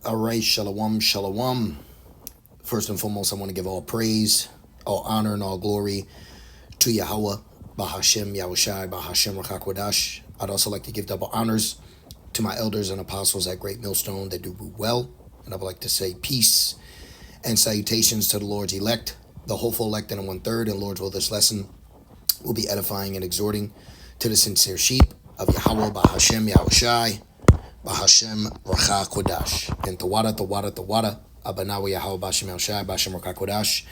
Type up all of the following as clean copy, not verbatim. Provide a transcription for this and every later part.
All right, shalom, shalom. First and foremost, I want to give all praise, all honor, and all glory to Yahweh, Bahashem, Yahushai, Bahashem, Rachakwadash. I'd also like to give double honors to my elders and apostles at Great Millstone that do well. And I would like to say peace and salutations to the Lord's elect, the hopeful elect and 1/3. And Lord's will, this lesson will be edifying and exhorting to the sincere sheep of Yahweh, Bahashem, Yahushai, Bahashem Racha Kodash. And Tawada, Abanawa Yahweh Bashem Yahushai, Bashem Racha Kodash.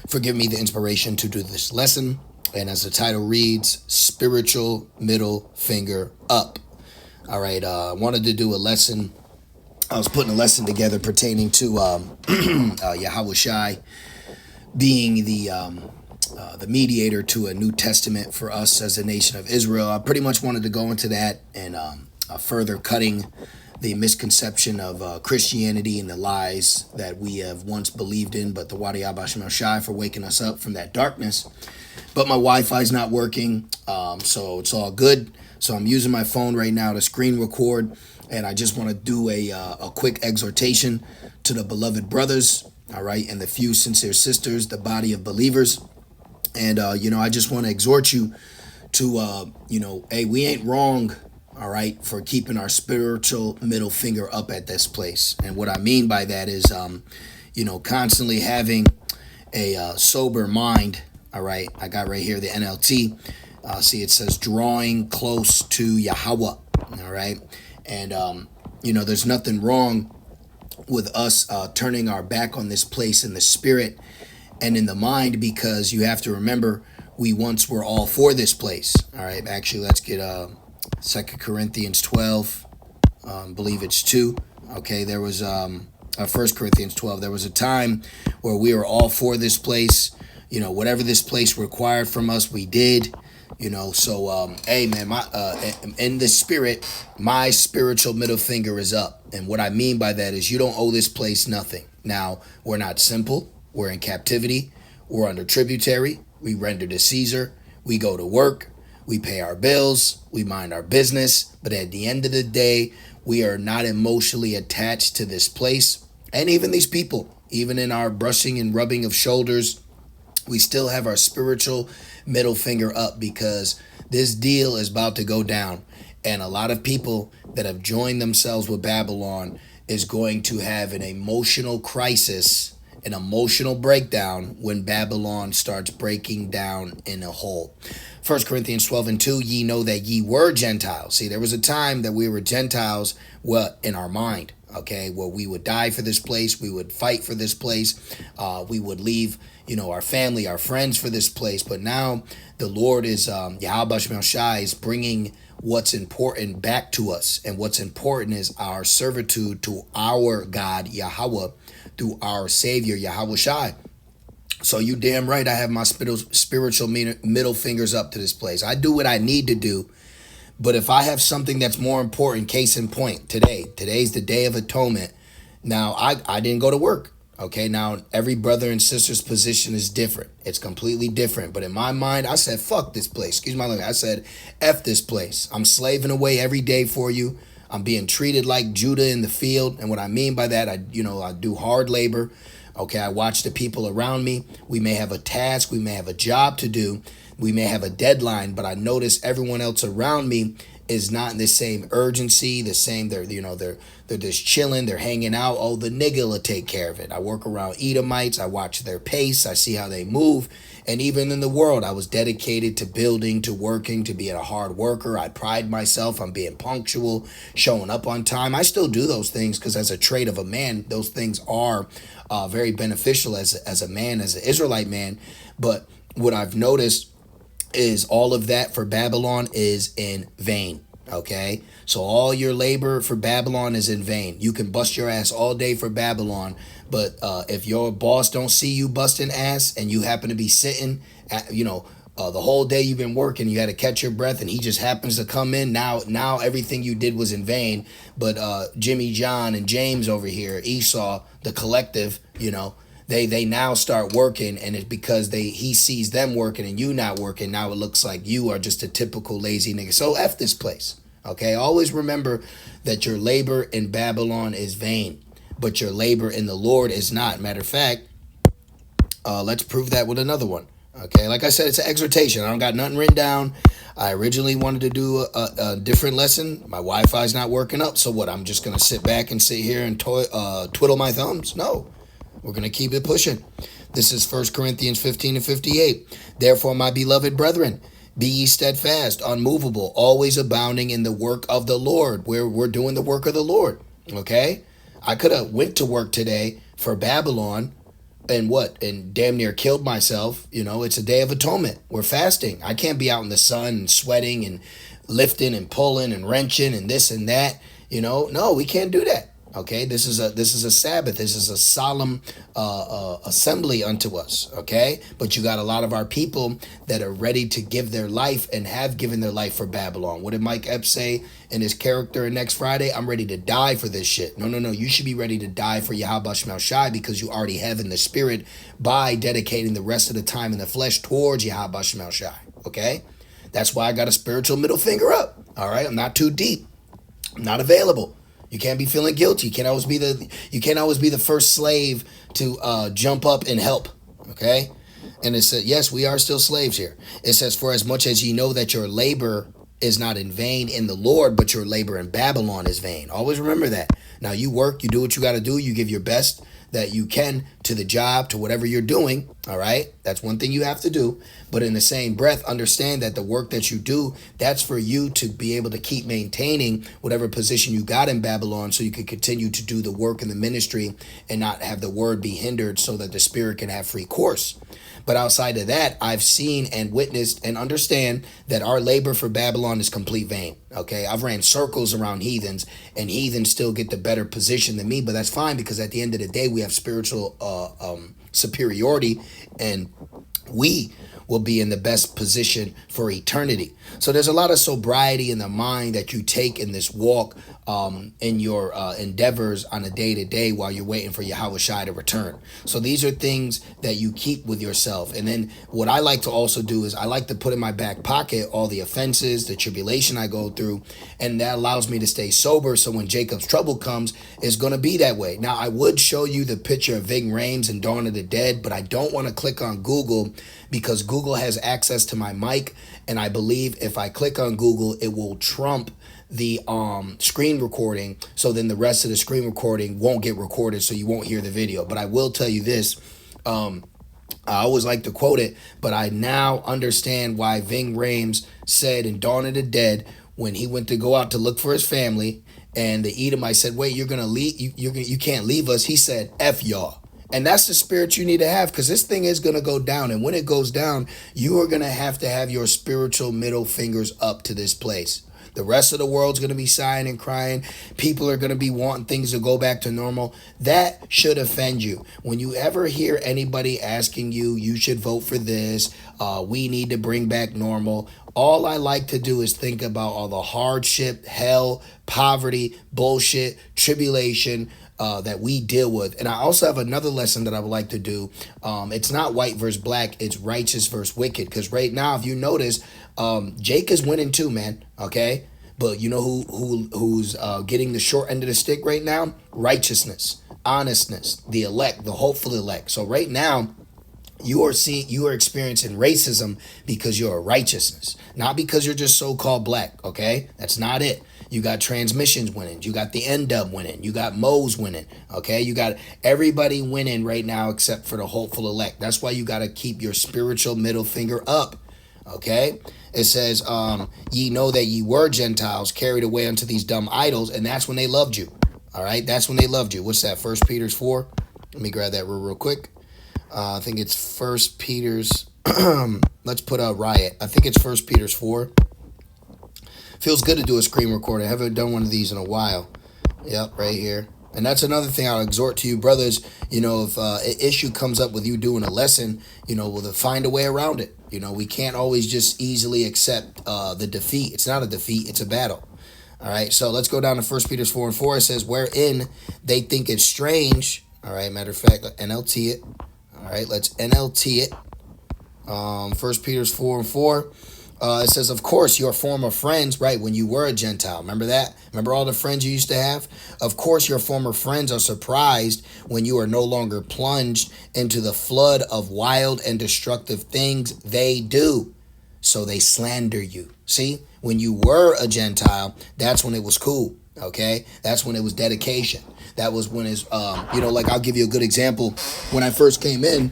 Forgive me the inspiration to do this lesson. And as the title reads, spiritual middle finger up. All right, I wanted to do a lesson. I was putting a lesson together pertaining to Yahweh Shai being the mediator to a New Testament for us as a nation of Israel. I pretty much wanted to go into that and further cutting the misconception of Christianity and the lies that we have once believed in, but the Wadi Abashim Shai for waking us up from that darkness. But my Wi-Fi is not working, so it's all good. So I'm using my phone right now to screen record, and I just want to do a quick exhortation to the beloved brothers, all right, and the few sincere sisters, the body of believers. And, I just want to exhort you to, hey, we ain't wrong, all right, for keeping our spiritual middle finger up at this place. And what I mean by that is, constantly having a sober mind, all right. I got right here the NLT. See, it says drawing close to Yahweh, all right. And, there's nothing wrong with us turning our back on this place in the spirit and in the mind, because you have to remember we once were all for this place. All right, actually, let's get 2 Corinthians 12, believe it's 2. Okay, there was 1 Corinthians 12. There was a time where we were all for this place. Whatever this place required from us, we did. So hey man, in the spirit, my spiritual middle finger is up. And what I mean by that is you don't owe this place nothing. Now, we're not simple. We're in captivity. We're under tributary. We render to Caesar. We go to work. We pay our bills. We mind our business. But at the end of the day, we are not emotionally attached to this place. And even these people, even in our brushing and rubbing of shoulders, we still have our spiritual middle finger up, because this deal is about to go down. And a lot of people that have joined themselves with Babylon is going to have an emotional crisis, an emotional breakdown when Babylon starts breaking down in a whole. 1 Corinthians 12 and 2, ye know that ye were Gentiles. See, there was a time that we were Gentiles, in our mind, okay, where we would die for this place, we would fight for this place, we would leave, our family, our friends for this place. But now the Lord is, Yahweh Shai is bringing what's important back to us. And what's important is our servitude to our God, Yahweh, through our Savior, Yahweh Shai. So you damn right I have my spiritual middle fingers up to this place. I do what I need to do. But if I have something that's more important, case in point, today's the Day of Atonement. Now, I didn't go to work. Okay, now every brother and sister's position is different. It's completely different. But in my mind, I said, fuck this place. Excuse my language. I said, F this place. I'm slaving away every day for you. I'm being treated like Judah in the field. And what I mean by that, I do hard labor. Okay, I watch the people around me. We may have a task. We may have a job to do. We may have a deadline. But I notice everyone else around me is not in the same urgency, the same, they're just chilling, they're hanging out. Oh, the nigga will take care of it. I work around Edomites, I watch their pace, I see how they move. And even in the world, I was dedicated to building, to working, to being a hard worker. I pride myself on being punctual, showing up on time. I still do those things because as a trait of a man, those things are very beneficial as a man, as an Israelite man. But what I've noticed is all of that for Babylon is in vain. Okay, so all your labor for Babylon is in vain. You can bust your ass all day for Babylon, but if your boss don't see you busting ass and you happen to be sitting at, the whole day you've been working, you had to catch your breath, and he just happens to come in, now everything you did was in vain. But Jimmy, John, and James over here, Esau, the collective, they now start working, and it's because he sees them working and you not working. Now it looks like you are just a typical lazy nigga. So F this place. Okay, always remember that your labor in Babylon is vain. but your labor in the Lord is not. Matter of fact, let's prove that with another one. Okay, like I said, it's an exhortation. I don't got nothing written down. I originally wanted to do a different lesson. My Wi-Fi's not working up, so what? I'm just gonna sit back and sit here and twiddle my thumbs? No, we're gonna keep it pushing. This is 1 Corinthians 15 and 58. Therefore, my beloved brethren, be ye steadfast, unmovable, always abounding in the work of the Lord. We're doing the work of the Lord. Okay, I could have went to work today for Babylon and damn near killed myself. It's a day of atonement. We're fasting. I can't be out in the sun and sweating and lifting and pulling and wrenching and this and that. No, we can't do that. Okay, this is a Sabbath. This is a solemn assembly unto us. Okay, but you got a lot of our people that are ready to give their life and have given their life for Babylon. What did Mike Epps say in his character in Next Friday? I'm ready to die for this shit. No. You should be ready to die for Yahweh Shemel Shai, because you already have in the spirit by dedicating the rest of the time in the flesh towards Yahweh Shemel Shai. Okay, that's why I got a spiritual middle finger up. All right, I'm not too deep. I'm not available. You can't be feeling guilty. You can't always be the first slave to jump up and help. Okay? And it says, yes, we are still slaves here. It says, for as much as ye know that your labor is not in vain in the Lord, but your labor in Babylon is vain. Always remember that. Now you work, you do what you got to do, you give your best that you can to the job, to whatever you're doing. All right, that's one thing you have to do. But in the same breath, understand that the work that you do, that's for you to be able to keep maintaining whatever position you got in Babylon, so you can continue to do the work in the ministry and not have the word be hindered, so that the spirit can have free course. But outside of that, I've seen and witnessed and understand that our labor for Babylon is complete vain. Okay, I've ran circles around heathens, and heathens still get the better position than me, but that's fine, because at the end of the day, we have spiritual superiority, and we will be in the best position for eternity. So there's a lot of sobriety in the mind that you take in this walk, in your endeavors on a day-to-day while you're waiting for Yahweh Shai to return. So these are things that you keep with yourself. And then what I like to also do is I like to put in my back pocket all the offenses, the tribulation I go through, and that allows me to stay sober. So when Jacob's trouble comes, it's going to be that way. Now, I would show you the picture of Ving Rhames and Dawn of the Dead, but I don't want to click on Google, because Google has access to my mic, and I believe if I click on Google, it will trump the screen recording, so then the rest of the screen recording won't get recorded, so you won't hear the video. But I will tell you this, I always like to quote it, but I now understand why Ving Rhames said in Dawn of the Dead, when he went to go out to look for his family, and the Edomite said, wait, you're gonna leave, you can't leave us. He said, F y'all. And that's the spirit you need to have, because this thing is going to go down. And when it goes down, you are going to have your spiritual middle fingers up to this place. The rest of the world's going to be sighing and crying. People are going to be wanting things to go back to normal. That should offend you. When you ever hear anybody asking you, you should vote for this, we need to bring back normal, all I like to do is think about all the hardship, hell, poverty, bullshit, tribulation, that we deal with. And I also have another lesson that I would like to do. It's not white versus black, it's righteous versus wicked. Because right now, if you notice, Jake is winning too, man. Okay, but you know who's getting the short end of the stick right now? Righteousness, honestness, the elect, the hopeful elect. So right now, you are experiencing racism because you're a righteousness, not because you're just so-called black. Okay, that's not it. You got transmissions winning. You got the N-Dub winning. You got Moe's winning. Okay, you got everybody winning right now except for the hopeful elect. That's why you got to keep your spiritual middle finger up. Okay, it says, ye know that ye were Gentiles carried away unto these dumb idols, and that's when they loved you. All right, that's when they loved you. What's that? 1 Peter 4. Let me grab that real quick. I think it's 1 Peter's. Let's put a riot. I think it's 1 Peter's 4. Feels good to do a screen recording. I haven't done one of these in a while. Yep, right here. And that's another thing I'll exhort to you, brothers. If an issue comes up with you doing a lesson, we'll find a way around it. We can't always just easily accept the defeat. It's not a defeat, it's a battle. All right, so let's go down to 1 Peter 4 and 4. It says, wherein they think it strange. All right, matter of fact, NLT it. All right, let's NLT it. 1 Peter 4 and 4. It says, of course, your former friends, right, when you were a Gentile. Remember that? Remember all the friends you used to have? Of course, your former friends are surprised when you are no longer plunged into the flood of wild and destructive things they do. So they slander you. See, when you were a Gentile, that's when it was cool. Okay, that's when it was dedication. That was when it's, like I'll give you a good example. When I first came in,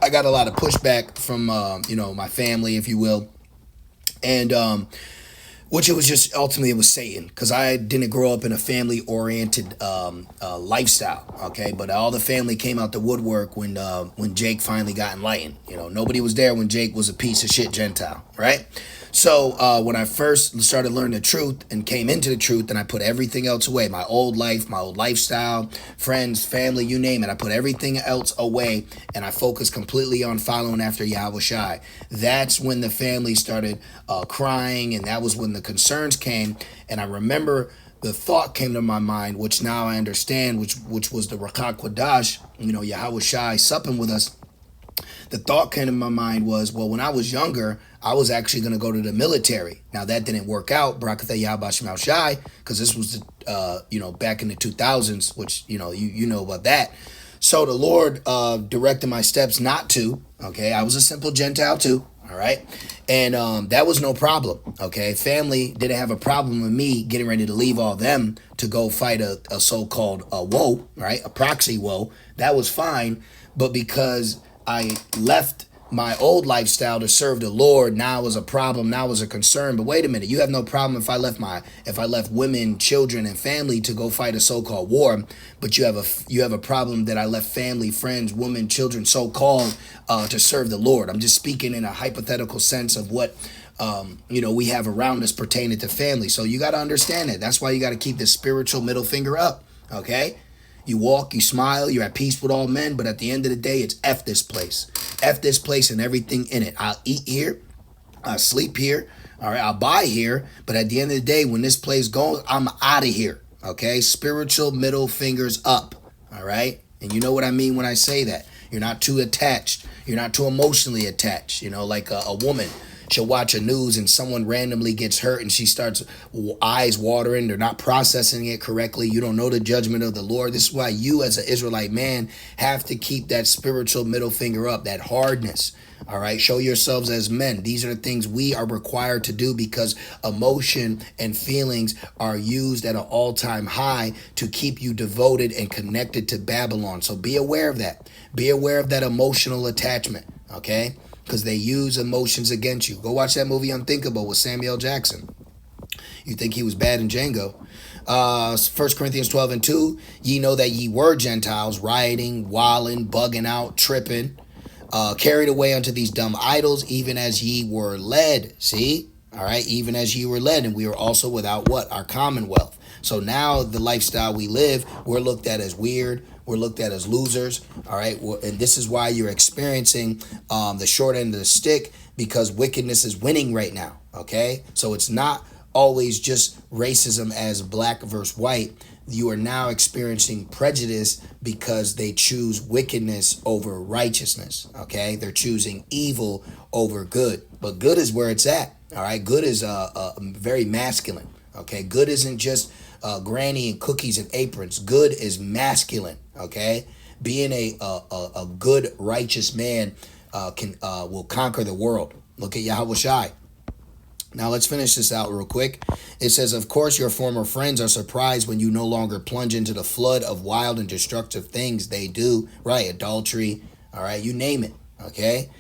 I got a lot of pushback from, my family, if you will. And which it was just ultimately it was Satan, because I didn't grow up in a family oriented lifestyle. Okay, but all the family came out the woodwork when Jake finally got enlightened. Nobody was there when Jake was a piece of shit Gentile, right? So when I first started learning the truth and came into the truth, and I put everything else away, my old life, my old lifestyle, friends, family, you name it, I put everything else away, and I focused completely on following after Yahweh Shai. That's when the family started crying, and that was when the concerns came. And I remember the thought came to my mind, which now I understand, which was the Rakak Kwadash, Yahweh Shai supping with us. The thought came to my mind was, well, when I was younger, I was actually going to go to the military. Now, that didn't work out, Barakatha Yahbashim Shai, because this was, back in the 2000s, which, you know about that. So the Lord directed my steps not to, okay? I was a simple Gentile too, all right? And that was no problem, okay? Family didn't have a problem with me getting ready to leave all them to go fight a so-called woe, right? A proxy woe. That was fine, but because I left my old lifestyle to serve the Lord, now was a problem, now was a concern. But wait a minute, you have no problem if I left women, children, and family to go fight a so-called war, but you have a problem that I left family, friends, women, children, so-called, to serve the Lord. I'm just speaking in a hypothetical sense of what we have around us pertaining to family. So you got to understand it. That's why you got to keep the spiritual middle finger up, okay? You walk, you smile, you're at peace with all men, but at the end of the day, it's F this place. F this place and everything in it. I'll eat here, I'll sleep here, all right, I'll buy here, but at the end of the day, when this place goes, I'm out of here, okay? Spiritual middle fingers up, all right? And you know what I mean when I say that. You're not too attached. You're not too emotionally attached, like a woman. She'll watch a news and someone randomly gets hurt and she starts eyes watering. They're not processing it correctly. You don't know the judgment of the Lord. This is why you as an Israelite man have to keep that spiritual middle finger up, that hardness. All right. Show yourselves as men. These are the things we are required to do because emotion and feelings are used at an all-time high to keep you devoted and connected to Babylon. So be aware of that. Be aware of that emotional attachment. Okay. Because they use emotions against you. Go watch that movie Unthinkable with Samuel Jackson. You think he was bad in Django. 1 Corinthians 12:2, ye know that ye were Gentiles, rioting, wilding, bugging out, tripping, carried away unto these dumb idols, even as ye were led. See? All right, even as ye were led, and we were also without what? Our commonwealth. So now the lifestyle we live, we're looked at as weird. We're looked at as losers, all right? And this is why you're experiencing the short end of the stick, because wickedness is winning right now, okay? So it's not always just racism as black versus white. You are now experiencing prejudice because they choose wickedness over righteousness, okay? They're choosing evil over good. But good is where it's at, all right? Good is very masculine, okay? Good isn't just granny and cookies and aprons. Good is masculine, okay? Being a good, righteous man will conquer the world. Look at Yahweh Shai. Now let's finish this out real quick. It says, of course, your former friends are surprised when you no longer plunge into the flood of wild and destructive things they do, right? Adultery, all right? You name it, okay?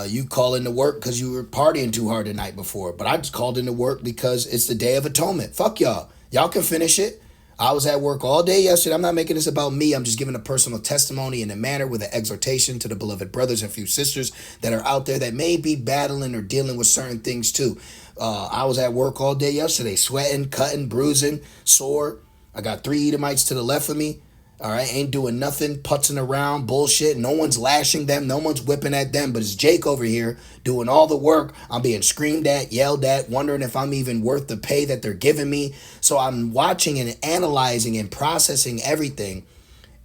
You call into work because you were partying too hard the night before. But I just called into work because it's the Day of Atonement. Fuck y'all. Y'all can finish it. I was at work all day yesterday. I'm not making this about me. I'm just giving a personal testimony in a manner with an exhortation to the beloved brothers and few sisters that are out there that may be battling or dealing with certain things too. I was at work all day yesterday, sweating, cutting, bruising, sore. I got 3 Edomites to the left of me. All right, ain't doing nothing, putzing around, bullshit. No one's lashing them. No one's whipping at them. But it's Jake over here doing all the work. I'm being screamed at, yelled at, wondering if I'm even worth the pay that they're giving me. So I'm watching and analyzing and processing everything.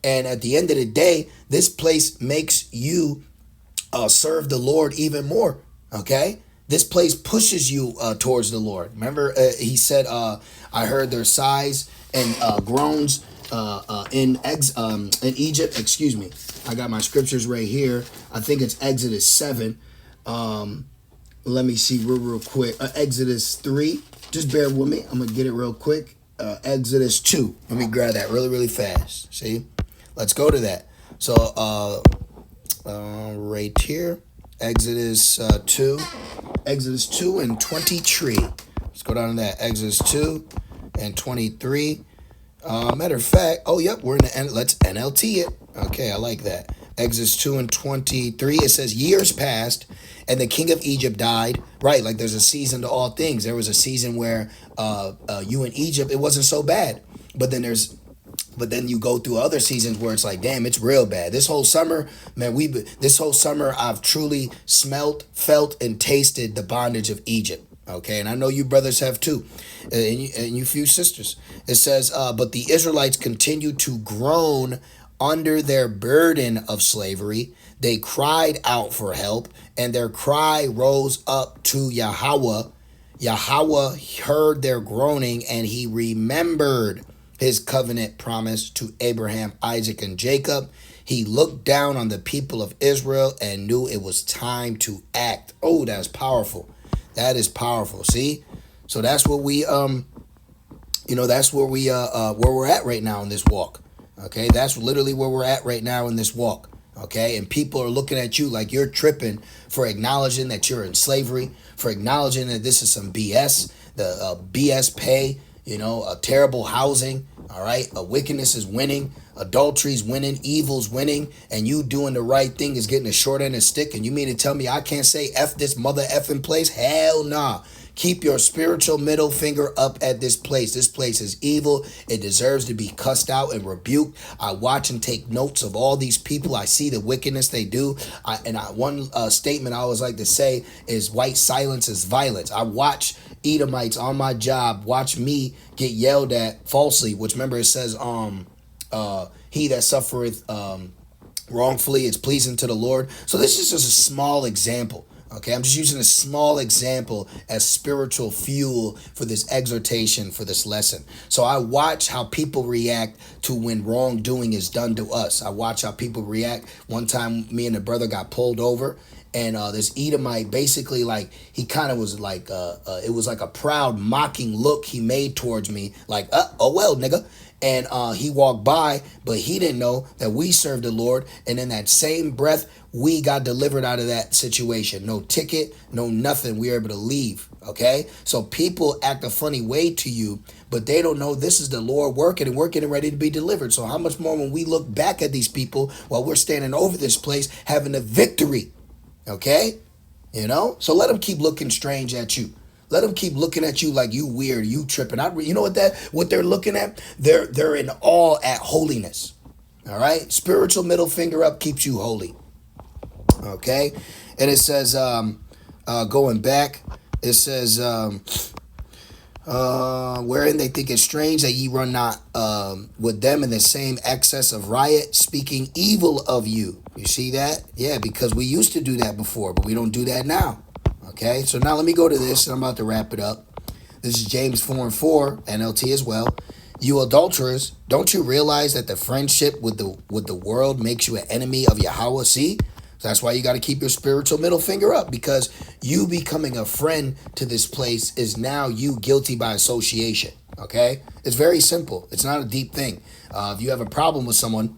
And at the end of the day, this place makes you serve the Lord even more. Okay, this place pushes you towards the Lord. Remember, he said, "I heard their sighs and groans in Egypt." Excuse me. I got my scriptures right here. I think it's Exodus 7. Let me see real quick. Exodus 3. Just bear with me. I'm gonna get it real quick. Exodus 2. Let me grab that really fast. See, let's go to that. So right here, Exodus 2. Exodus 2 and 23. Let's go down to that. Exodus 2 and 23. Matter of fact, oh, yep, we're in the end. Let's NLT it. Okay, I like that. Exodus 2 and 23. It says, years passed, and the king of Egypt died. Right, like there's a season to all things. There was a season where you in Egypt, it wasn't so bad. But then you go through other seasons where it's like, damn, it's real bad. This whole summer, man, this whole summer, I've truly smelt, felt, and tasted the bondage of Egypt. Okay, and I know you brothers have too, and you few sisters. It says, but the Israelites continued to groan under their burden of slavery. They cried out for help, and their cry rose up to Yahweh. Yahweh heard their groaning, and he remembered his covenant promise to Abraham, Isaac, and Jacob. He looked down on the people of Israel and knew it was time to act. Oh, that's powerful. That is powerful. See? So that's what we that's where we're at right now in this walk. Okay? That's literally where we're at right now in this walk. Okay? And people are looking at you like you're tripping for acknowledging that you're in slavery, for acknowledging that this is some BS, the BS pay, a terrible housing, all right? A wickedness is winning, adultery's winning, evil's winning, and you doing the right thing is getting a short end of stick, and you mean to tell me I can't say F this mother effing place? Hell nah. Keep your spiritual middle finger up at this place. This place is evil. It deserves to be cussed out and rebuked. I watch and take notes of all these people. I see the wickedness they do. One statement I always like to say is white silence is violence. I watch Edomites on my job watch me get yelled at falsely, which remember it says, he that suffereth wrongfully is pleasing to the Lord. So this is just a small example. Okay, I'm just using a small example as spiritual fuel for this exhortation, for this lesson. So I watch how people react to when wrongdoing is done to us. I watch how people react. One time, me and the brother got pulled over, and this Edomite basically, like, he kind of was like, it was like a proud, mocking look he made towards me, like, oh well, nigga. And he walked by, but he didn't know that we served the Lord. And in that same breath, we got delivered out of that situation. No ticket, no nothing. We were able to leave. Okay? So people act a funny way to you, but they don't know this is the Lord working, and we're getting ready to be delivered. So how much more when we look back at these people while we're standing over this place having a victory? Okay? So let them keep looking strange at you. Let them keep looking at you like you weird, you tripping. You know what they're looking at? They're in awe at holiness. All right? Spiritual middle finger up keeps you holy. Okay? And it says, going back, it says, wherein they think it strange that ye run not with them in the same excess of riot, speaking evil of you. You see that? Yeah, because we used to do that before, but we don't do that now. Okay, so now let me go to this, and I'm about to wrap it up. This is James 4:4, NLT as well. You adulterers, don't you realize that the friendship with the world makes you an enemy of Yahweh? See? So that's why you got to keep your spiritual middle finger up, because you becoming a friend to this place is now you guilty by association. Okay? It's very simple. It's not a deep thing. If you have a problem with someone,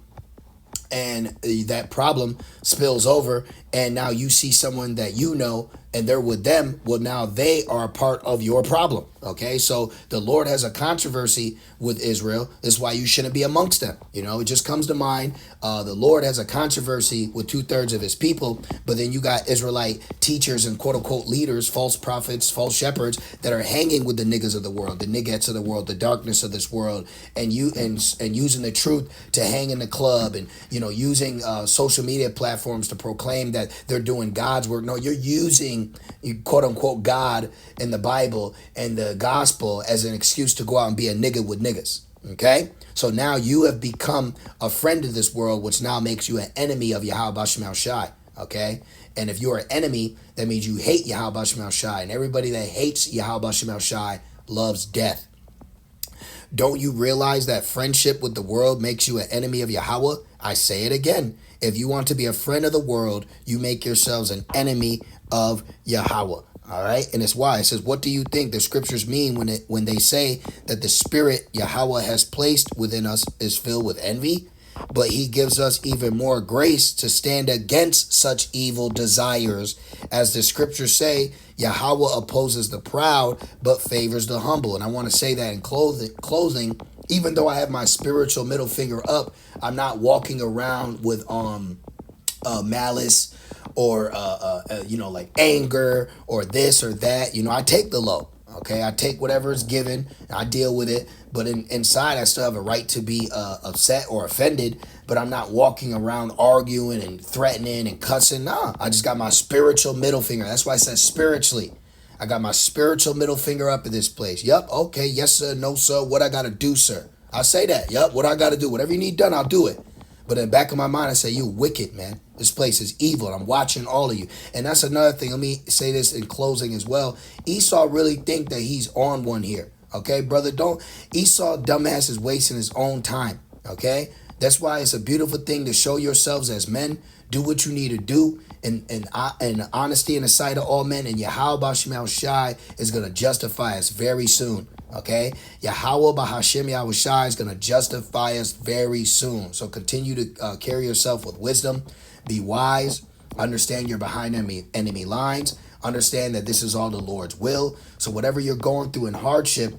and that problem spills over, and now you see someone that you know and they're with them, well, now they are a part of your problem. Okay, so the Lord has a controversy with Israel. That's why you shouldn't be amongst them. It just comes to mind. The Lord has a controversy with 2/3 of his people, but then you got Israelite teachers and quote unquote leaders, false prophets, false shepherds that are hanging with the niggas of the world, the niggettes of the world, the darkness of this world, and using the truth to hang in the club, and using social media platforms to proclaim that they're doing God's work. No, you're using quote unquote God in the Bible and the gospel as an excuse to go out and be a nigga with niggas. Okay, so now you have become a friend of this world, which now makes you an enemy of Yahweh Bashim Shai. Okay? And if you're an enemy, that means you hate Yahweh Bashim Shai. And everybody that hates Yahweh Bashim Shai loves death. Don't you realize that friendship with the world makes you an enemy of Yahweh? I say it again. If you want to be a friend of the world, you make yourselves an enemy of Yahweh. All right. And it's why it says, what do you think the scriptures mean when they say that the spirit Yahweh has placed within us is filled with envy? But he gives us even more grace to stand against such evil desires. As the scriptures say, Yahweh opposes the proud, but favors the humble. And I want to say that in closing, even though I have my spiritual middle finger up, I'm not walking around with malice or like anger or this or that. I take the low. Okay, I take whatever is given, and I deal with it. But inside, I still have a right to be upset or offended. But I'm not walking around arguing and threatening and cussing. Nah, I just got my spiritual middle finger. That's why I said spiritually. I got my spiritual middle finger up in this place. Yup, okay, yes, sir, no, sir. What I got to do, sir? I'll say that. Yup, what I got to do. Whatever you need done, I'll do it. But in the back of my mind, I say, you wicked, man. This place is evil. And I'm watching all of you. And that's another thing. Let me say this in closing as well. Esau really think that he's on one here. Okay, brother, don't. Esau, dumbass, is wasting his own time. Okay? That's why it's a beautiful thing to show yourselves as men. Do what you need to do in honesty in the sight of all men. And Yahweh Bashim Shai is going to justify us very soon. Okay, Yahweh Bahashim Yahweh Shai is going to justify us very soon. So continue to carry yourself with wisdom. Be wise. Understand you're behind enemy lines. Understand that this is all the Lord's will. So whatever you're going through in hardship,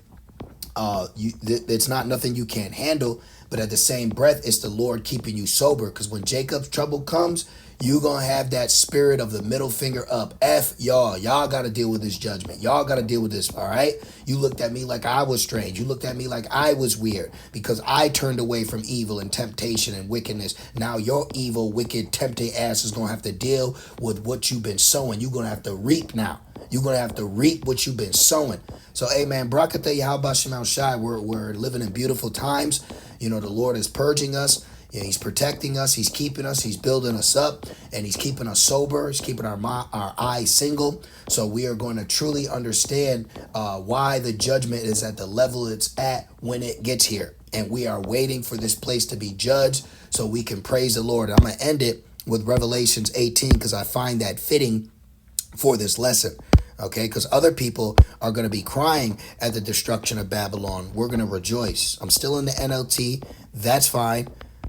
it's not nothing you can't handle. But at the same breath, it's the Lord keeping you sober. Because when Jacob's trouble comes, you're going to have that spirit of the middle finger up. F y'all. Y'all got to deal with this judgment. Y'all got to deal with this, all right? You looked at me like I was strange. You looked at me like I was weird because I turned away from evil and temptation and wickedness. Now your evil, wicked, tempted ass is going to have to deal with what you've been sowing. You're going to have to reap now. You're going to have to reap what you've been sowing. So, amen. Barakatah Yahweh Bashim Shai. We're living in beautiful times. The Lord is purging us. He's protecting us. He's keeping us. He's building us up. And he's keeping us sober. He's keeping our eyes single. So we are going to truly understand why the judgment is at the level it's at when it gets here. And we are waiting for this place to be judged so we can praise the Lord. I'm going to end it with Revelations 18 because I find that fitting for this lesson. Okay, because other people are going to be crying at the destruction of Babylon. We're going to rejoice. I'm still in the NLT. That's fine.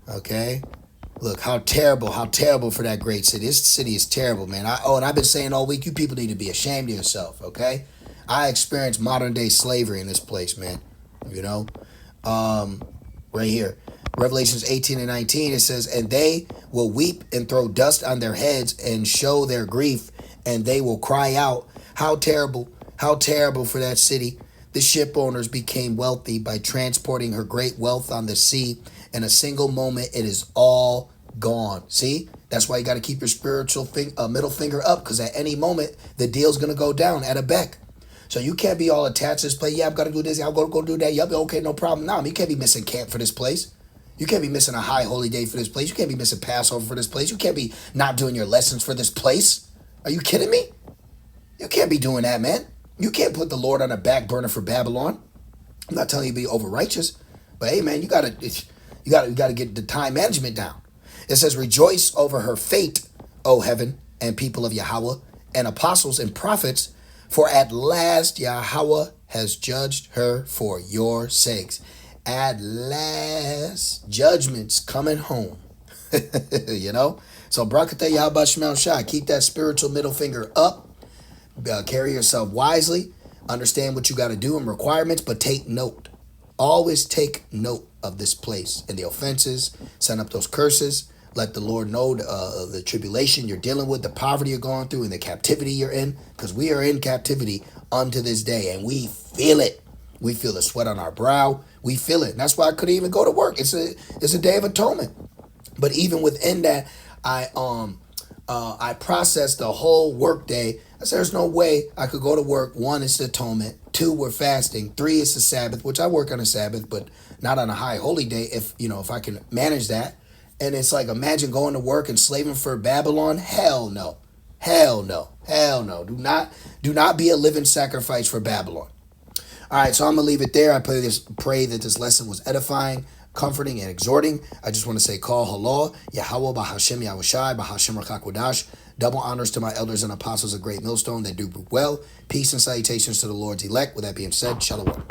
Okay. Look, how terrible for that great city. This city is terrible, man. And I've been saying all week, you people need to be ashamed of yourself, okay? I experienced modern day slavery in this place, man. Right here. Revelations 18 and 19, it says, and they will weep and throw dust on their heads and show their grief, and they will cry out, how terrible for that city. The ship owners became wealthy by transporting her great wealth on the sea. In a single moment, it is all gone. See? That's why you got to keep your spiritual middle finger up, because at any moment, the deal's going to go down at a beck. So you can't be all attached to this place. Yeah, I've got to do this. I'll go do that. Yep, okay, no problem. No, you can't be missing camp for this place. You can't be missing a high holy day for this place. You can't be missing Passover for this place. You can't be not doing your lessons for this place. Are you kidding me? You can't be doing that, man. You can't put the Lord on a back burner for Babylon. I'm not telling you to be over righteous, but hey, man, you gotta get the time management down. It says, rejoice over her fate, O heaven and people of Yahweh, and apostles and prophets, for at last Yahweh has judged her for your sakes. At last, judgment's coming home. So Barakatah Yahweh Shemel Shai, keep that spiritual middle finger up. Carry yourself wisely. Understand what you got to do and requirements, but take note. Always take note of this place and the offenses. Send up those curses. Let the Lord know the tribulation you're dealing with, the poverty you're going through, and the captivity you're in, because we are in captivity unto this day, and we feel it. We feel the sweat on our brow. We feel it. And that's why I couldn't even go to work. It's a day of atonement. But even within that, I processed the whole work day. I said, there's no way I could go to work. 1, it's the atonement. 2, we're fasting. 3, it's the Sabbath, which I work on a Sabbath, but not on a high holy day if I can manage that. And it's like, imagine going to work and slaving for Babylon. Hell no. Hell no. Hell no. Do not be a living sacrifice for Babylon. All right, so I'm going to leave it there. I pray that this lesson was edifying, comforting, and exhorting. I just want to say, call halal, Yahweh, Bahashem, Yahushai, Bahashem, Rakakwadash. Double honors to my elders and apostles of Great Millstone that do well. Peace and salutations to the Lord's elect. With that being said, shalom.